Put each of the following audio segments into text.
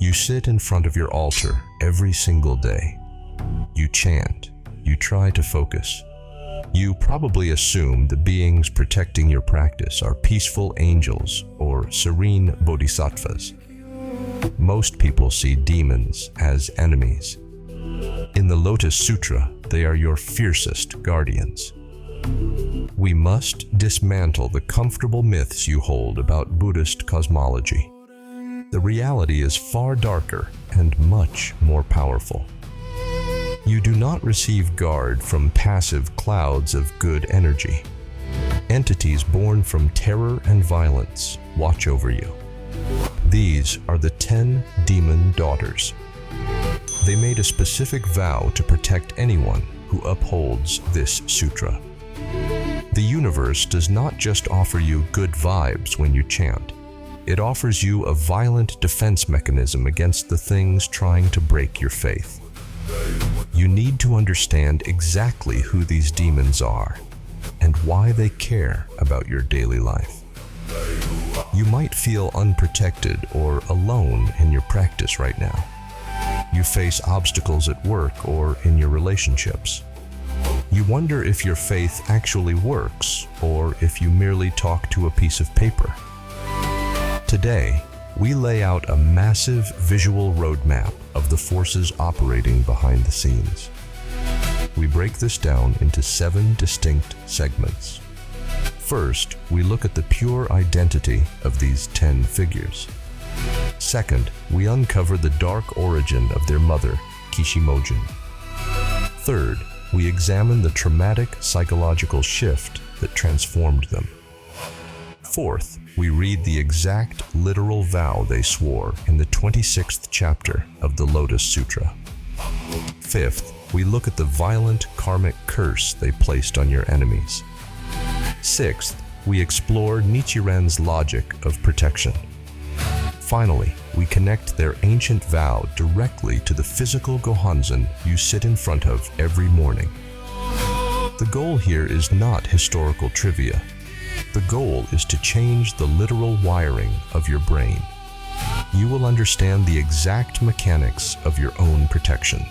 You sit in front of your altar every single day. You chant. You try to focus. You probably assume the beings protecting your practice are peaceful angels or serene bodhisattvas. Most people see demons as enemies. In the Lotus Sutra, they are your fiercest guardians. We must dismantle the comfortable myths you hold about Buddhist cosmology. The reality is far darker and much more powerful. You do not receive guard from passive clouds of good energy. Entities born from terror and violence watch over you. These are the 10 demon daughters. They made a specific vow to protect anyone who upholds this sutra. The universe does not just offer you good vibes when you chant. It offers you a violent defense mechanism against the things trying to break your faith. You need to understand exactly who these demons are and why they care about your daily life. You might feel unprotected or alone in your practice right now. You face obstacles at work or in your relationships. You wonder if your faith actually works or if you merely talk to a piece of paper. Today, we lay out a massive visual roadmap of the forces operating behind the scenes. We break this down into 7 distinct segments. First, we look at the pure identity of these 10 figures. Second, we uncover the dark origin of their mother, Kishimojin. Third, we examine the traumatic psychological shift that transformed them. Fourth, we read the exact literal vow they swore in the 26th chapter of the Lotus Sutra. Fifth, we look at the violent karmic curse they placed on your enemies. Sixth, we explore Nichiren's logic of protection. Finally, we connect their ancient vow directly to the physical Gohonzon you sit in front of every morning. The goal here is not historical trivia. The goal is to change the literal wiring of your brain. You will understand the exact mechanics of your own protection.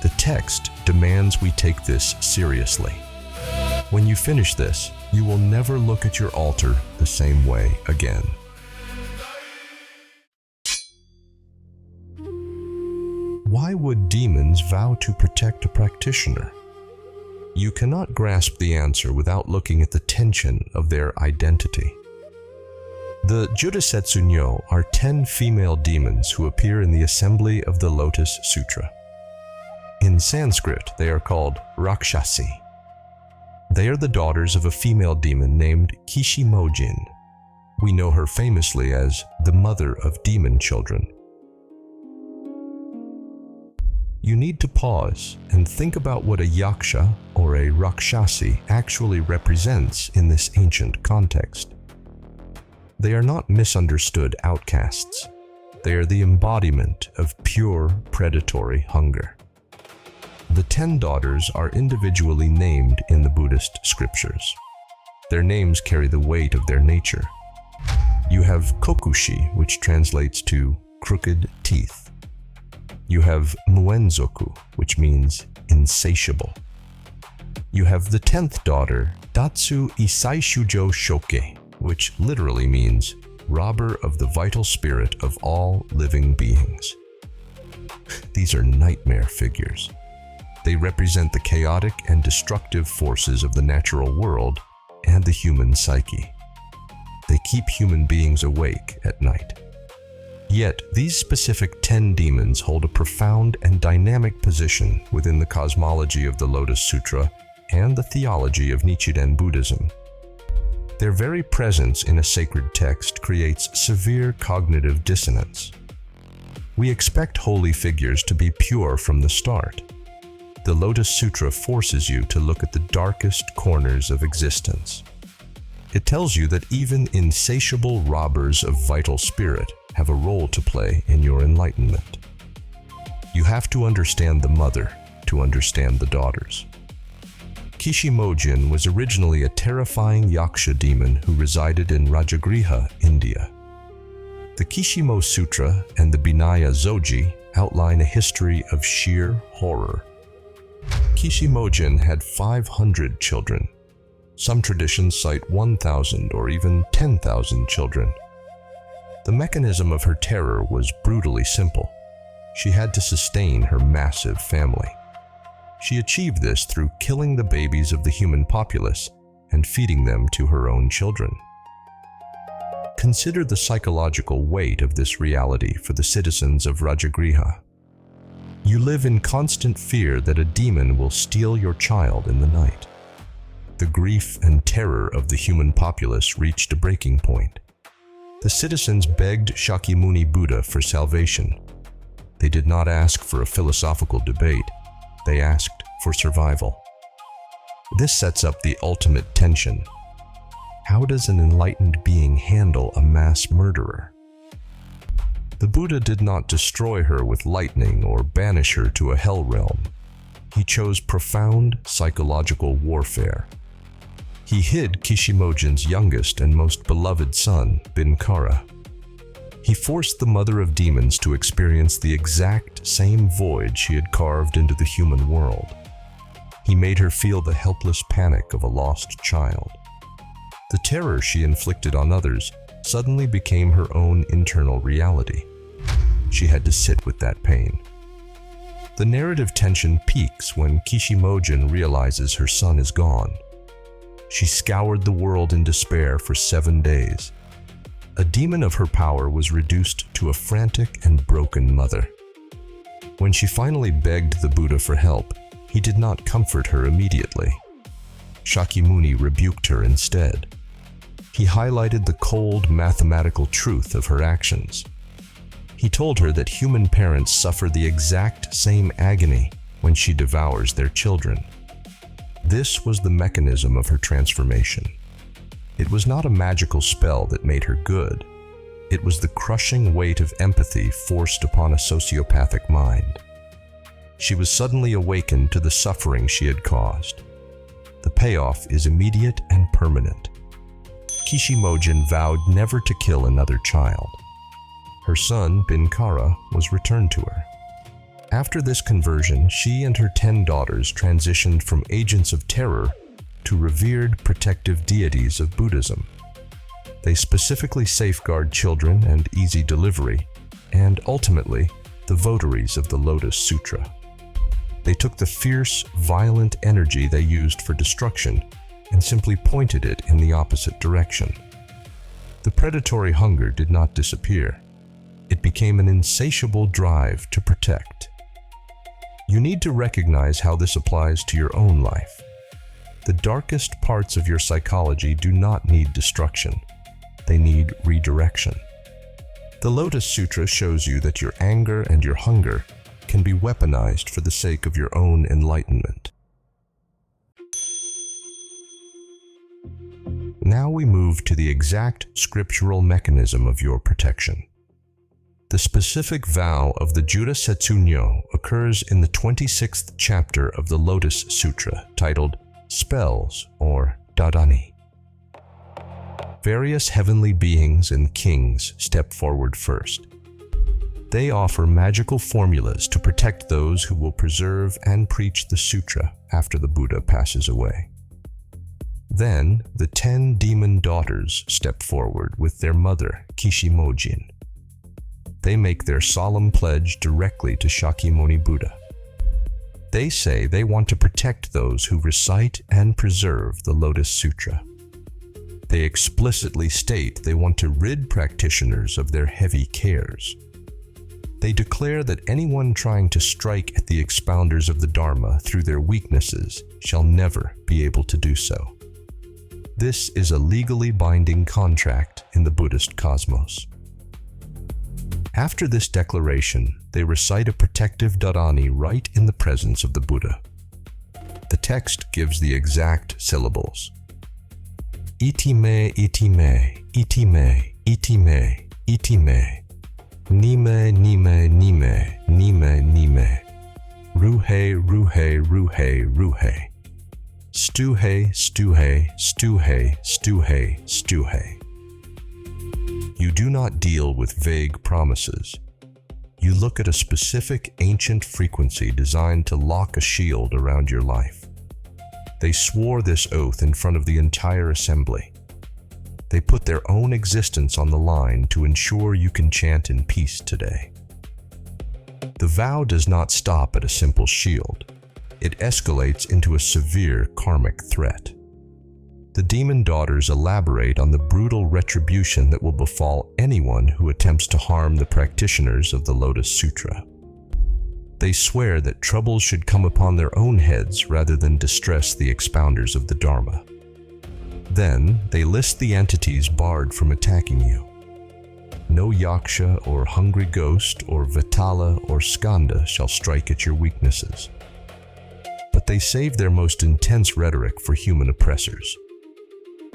The text demands we take this seriously. When you finish this, you will never look at your altar the same way again. Why would demons vow to protect a practitioner? You cannot grasp the answer without looking at the tension of their identity. The Jurasetsu-nyo are 10 female demons who appear in the assembly of the Lotus Sutra. In Sanskrit, they are called Rakshasi. They are the daughters of a female demon named Kishimojin. We know her famously as the mother of demon children. You need to pause and think about what a yaksha or a rakshasi actually represents in this ancient context. They are not misunderstood outcasts. They are the embodiment of pure predatory hunger. The 10 daughters are individually named in the Buddhist scriptures. Their names carry the weight of their nature. You have Kokushi, which translates to crooked teeth. You have Muenzoku, which means insatiable. You have the 10th daughter, Datsu Isaishujo Shoke, which literally means robber of the vital spirit of all living beings. These are nightmare figures. They represent the chaotic and destructive forces of the natural world and the human psyche. They keep human beings awake at night. Yet, these specific 10 demons hold a profound and dynamic position within the cosmology of the Lotus Sutra and the theology of Nichiren Buddhism. Their very presence in a sacred text creates severe cognitive dissonance. We expect holy figures to be pure from the start. The Lotus Sutra forces you to look at the darkest corners of existence. It tells you that even insatiable robbers of vital spirit have a role to play in your enlightenment. You have to understand the mother to understand the daughters. Kishimojin was originally a terrifying yaksha demon who resided in Rajagriha, India. The Kishimo Sutra and the Binaya Zoji outline a history of sheer horror. Kishimojin had 500 children. Some traditions cite 1,000 or even 10,000 children. The mechanism of her terror was brutally simple. She had to sustain her massive family. She achieved this through killing the babies of the human populace and feeding them to her own children. Consider the psychological weight of this reality for the citizens of Rajagriha. You live in constant fear that a demon will steal your child in the night. The grief and terror of the human populace reached a breaking point. The citizens begged Shakyamuni Buddha for salvation. They did not ask for a philosophical debate. They asked for survival. This sets up the ultimate tension. How does an enlightened being handle a mass murderer? The Buddha did not destroy her with lightning or banish her to a hell realm. He chose profound psychological warfare. He hid Kishimojin's youngest and most beloved son, Binkara. He forced the mother of demons to experience the exact same void she had carved into the human world. He made her feel the helpless panic of a lost child. The terror she inflicted on others suddenly became her own internal reality. She had to sit with that pain. The narrative tension peaks when Kishimojin realizes her son is gone. She scoured the world in despair for 7 days. A demon of her power was reduced to a frantic and broken mother. When she finally begged the Buddha for help, he did not comfort her immediately. Shakyamuni rebuked her instead. He highlighted the cold mathematical truth of her actions. He told her that human parents suffer the exact same agony when she devours their children. This was the mechanism of her transformation. It was not a magical spell that made her good. It was the crushing weight of empathy forced upon a sociopathic mind. She was suddenly awakened to the suffering she had caused. The payoff is immediate and permanent. Kishimojin vowed never to kill another child. Her son, Binkara, was returned to her. After this conversion, she and her 10 daughters transitioned from agents of terror to revered protective deities of Buddhism. They specifically safeguard children and easy delivery, and ultimately, the votaries of the Lotus Sutra. They took the fierce, violent energy they used for destruction and simply pointed it in the opposite direction. The predatory hunger did not disappear. It became an insatiable drive to protect. You need to recognize how this applies to your own life. The darkest parts of your psychology do not need destruction. They need redirection. The Lotus Sutra shows you that your anger and your hunger can be weaponized for the sake of your own enlightenment. Now we move to the exact scriptural mechanism of your protection. The specific vow of the Jurasetsu-nyo occurs in the 26th chapter of the Lotus Sutra, titled Spells or Dadani. Various heavenly beings and kings step forward first. They offer magical formulas to protect those who will preserve and preach the sutra after the Buddha passes away. Then, the 10 demon daughters step forward with their mother, Kishimojin. They make their solemn pledge directly to Shakyamuni Buddha. They say they want to protect those who recite and preserve the Lotus Sutra. They explicitly state they want to rid practitioners of their heavy cares. They declare that anyone trying to strike at the expounders of the Dharma through their weaknesses shall never be able to do so. This is a legally binding contract in the Buddhist cosmos. After this declaration, they recite a protective dharani right in the presence of the Buddha. The text gives the exact syllables. Iti me, iti me, iti me, iti me, iti me. Nime, nime, nime, nime, nime. Ruhe, ruhe, ruhe, ruhe. Stuhe, stuhe, stuhe, stuhe, stuhe. you do not deal with vague promises. You look at a specific ancient frequency designed to lock a shield around your life. They swore this oath in front of the entire assembly. They put their own existence on the line to ensure you can chant in peace today. The vow does not stop at a simple shield. It escalates into a severe karmic threat. The demon daughters elaborate on the brutal retribution that will befall anyone who attempts to harm the practitioners of the Lotus Sutra. They swear that trouble should come upon their own heads rather than distress the expounders of the Dharma. Then, they list the entities barred from attacking you. No yaksha or hungry ghost or vitala or skanda shall strike at your weaknesses. But they save their most intense rhetoric for human oppressors.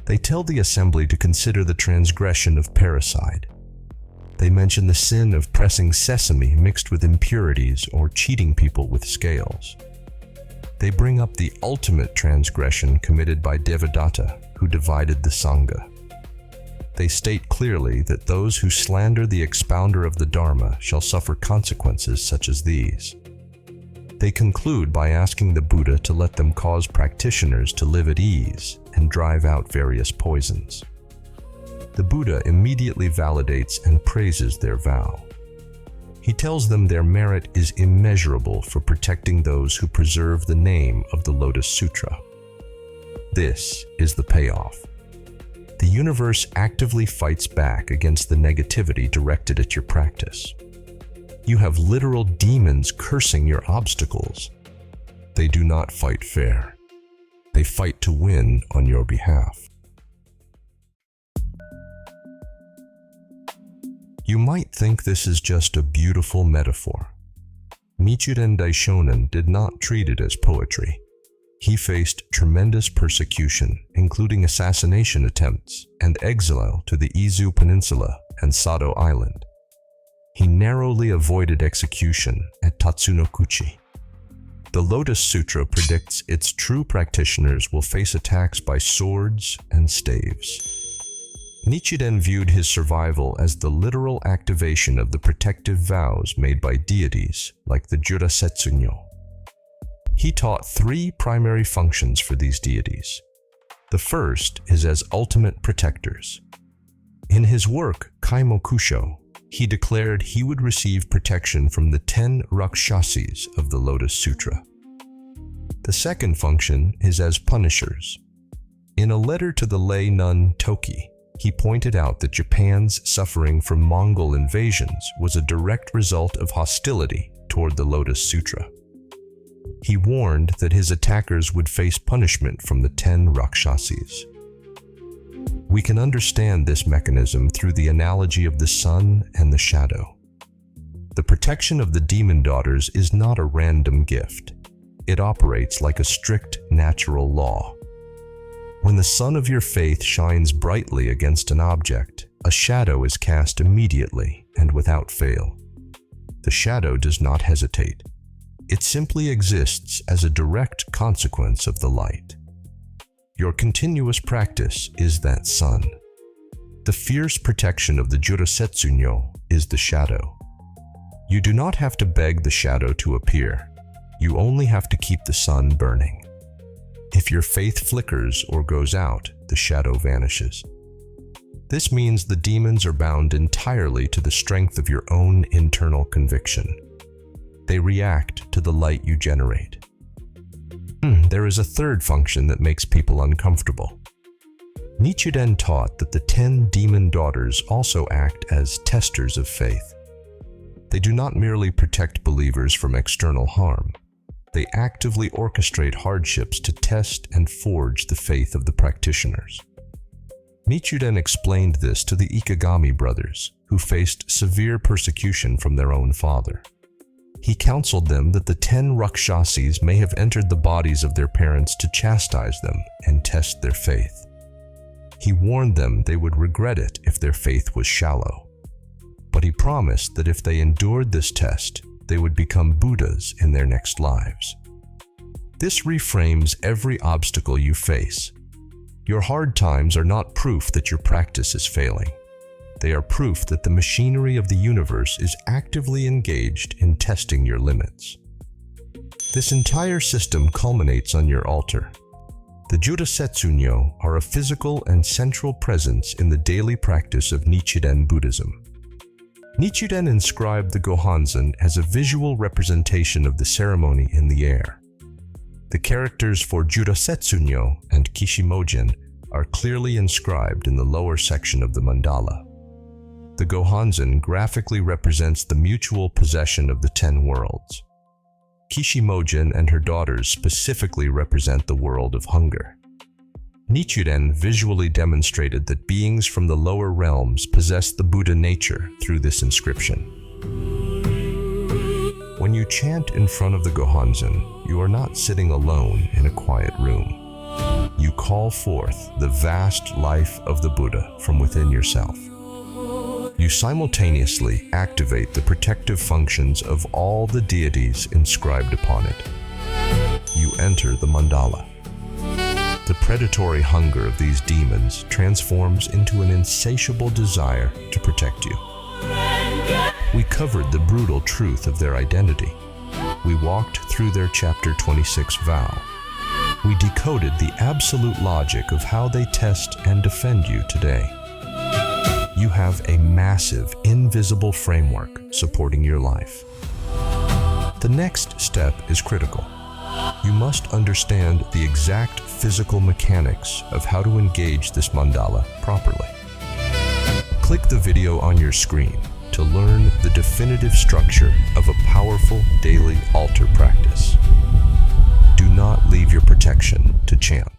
They tell the assembly to consider the transgression of parricide. They mention the sin of pressing sesame mixed with impurities or cheating people with scales. They bring up the ultimate transgression committed by Devadatta, who divided the Sangha. They state clearly that those who slander the expounder of the Dharma shall suffer consequences such as these. They conclude by asking the Buddha to let them cause practitioners to live at ease and drive out various poisons. The Buddha immediately validates and praises their vow. He tells them their merit is immeasurable for protecting those who preserve the name of the Lotus Sutra. This is the payoff. The universe actively fights back against the negativity directed at your practice. You have literal demons cursing your obstacles. They do not fight fair. They fight to win on your behalf. You might think this is just a beautiful metaphor. Nichiren Daishonin did not treat it as poetry. He faced tremendous persecution, including assassination attempts and exile to the Izu Peninsula and Sado Island. He narrowly avoided execution at Tatsunokuchi. The Lotus Sutra predicts its true practitioners will face attacks by swords and staves. Nichiren viewed his survival as the literal activation of the protective vows made by deities like the Jurasetsu-nyo. He taught three primary functions for these deities. The first is as ultimate protectors. In his work, Kaimokusho, he declared he would receive protection from the 10 Rakshasis of the Lotus Sutra. The second function is as punishers. In a letter to the lay nun Toki, he pointed out that Japan's suffering from Mongol invasions was a direct result of hostility toward the Lotus Sutra. He warned that his attackers would face punishment from the 10 Rakshasis. We can understand this mechanism through the analogy of the sun and the shadow. The protection of the demon daughters is not a random gift. It operates like a strict natural law. When the sun of your faith shines brightly against an object, a shadow is cast immediately and without fail. The shadow does not hesitate. It simply exists as a direct consequence of the light. Your continuous practice is that sun. The fierce protection of the Jurasetsu-nyo is the shadow. You do not have to beg the shadow to appear. You only have to keep the sun burning. If your faith flickers or goes out, the shadow vanishes. This means the demons are bound entirely to the strength of your own internal conviction. They react to the light you generate. There is a third function that makes people uncomfortable. Nichiren taught that the 10 demon daughters also act as testers of faith. They do not merely protect believers from external harm. They actively orchestrate hardships to test and forge the faith of the practitioners. Nichiren explained this to the Ikegami brothers, who faced severe persecution from their own father. He counseled them that the 10 Rakshasis may have entered the bodies of their parents to chastise them and test their faith. He warned them they would regret it if their faith was shallow. But he promised that if they endured this test, they would become Buddhas in their next lives. This reframes every obstacle you face. Your hard times are not proof that your practice is failing. They are proof that the machinery of the universe is actively engaged in testing your limits. This entire system culminates on your altar. The Jurasetsu-nyo are a physical and central presence in the daily practice of Nichiren Buddhism. Nichiren inscribed the Gohonzon as a visual representation of the ceremony in the air. The characters for Jurasetsu-nyo and Kishimojin are clearly inscribed in the lower section of the mandala. The Gohonzon graphically represents the mutual possession of the 10 worlds. Kishimojin and her daughters specifically represent the world of hunger. Nichiren visually demonstrated that beings from the lower realms possess the Buddha nature through this inscription. When you chant in front of the Gohonzon, you are not sitting alone in a quiet room. You call forth the vast life of the Buddha from within yourself. You simultaneously activate the protective functions of all the deities inscribed upon it. You enter the mandala. The predatory hunger of these demons transforms into an insatiable desire to protect you. We covered the brutal truth of their identity. We walked through their Chapter 26 vow. We decoded the absolute logic of how they test and defend you today. You have a massive, invisible framework supporting your life. The next step is critical. You must understand the exact physical mechanics of how to engage this mandala properly. Click the video on your screen to learn the definitive structure of a powerful daily altar practice. Do not leave your protection to chance.